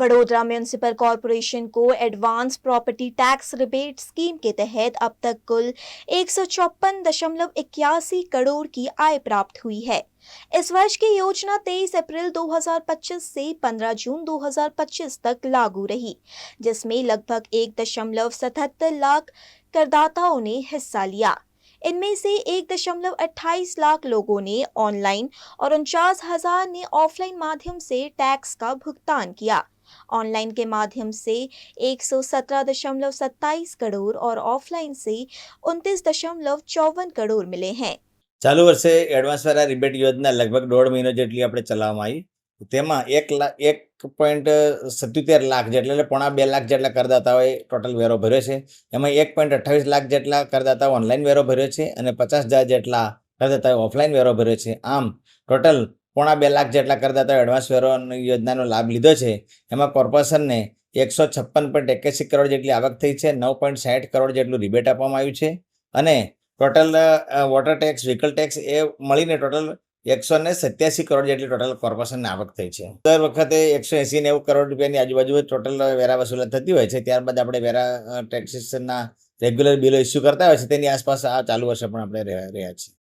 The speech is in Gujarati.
वडोदरा म्यूनिसिपल कॉरपोरेशन को advance property tax rebate scheme के तहत अब तक कुल 156.81 करोड़ की आय प्राप्त हुई है। इस वर्ष की योजना 23 अप्रैल 2025 से 15 जून 2025 तक लागू रही, जिसमें लगभग 1.77 लाख करदाताओं ने हिस्सा लिया। इनमें से 1.28 लाख लोगों ने ऑनलाइन और 49,000 ने ऑफलाइन माध्यम से टैक्स का भुगतान किया। ऑनलाइन के माध्यम से 117.27 करोड़ और ऑफलाइन से 29.54 करोड़ मिले हैं। ચાલુ વર્ષે એડવાન્સ વાળા રિબેટ યોજના લગભગ 1.5 મહિનો જેટલી આપણે ચલાવવામાં આવી. તેમાં 1.77 લાખ જેટલા એટલે 1.5 લાખ જેટલા કરદાતાઓએ ટોટલ વેરો ભર્યો છે. એમાં 1.28 લાખ જેટલા કરદાતાઓ ઓનલાઈન વેરો ભર્યો છે અને 50,000 જેટલા કરદાતાઓ ઓફલાઈન વેરો ભર્યો છે. આમ ટોટલ 1.25 લાખ જેટલા કરદાતાઓ એડવાન્સ વેરો યોજનાનો લાભ લીધો છે. એમાં કોર્પોરેશનને 156.81 કરોડ જેટલી આવક થઈ છે. 9.60 કરોડ જેટલું રિબેટ આપવામાં આવ્યું છે અને total water tax, vehicle tax એ મળીને ટોટલ 187 કરોડ જેટલી ટોટલ કોર્પોરેશનને આવક થઈ છે. દર વખતે 180-90 કરોડ રૂપિયાની આજુબાજુ ટોટલ વેરા વસૂલાત થતી હોય છે. ત્યારબાદ આપણે વેરા ટેક્સેશનના રેગ્યુલર બિલો ઇસ્યુ કરતા હોય છે. તેની આસપાસ આ ચાલુ વર્ષે પણ આપણે રહ્યા છીએ.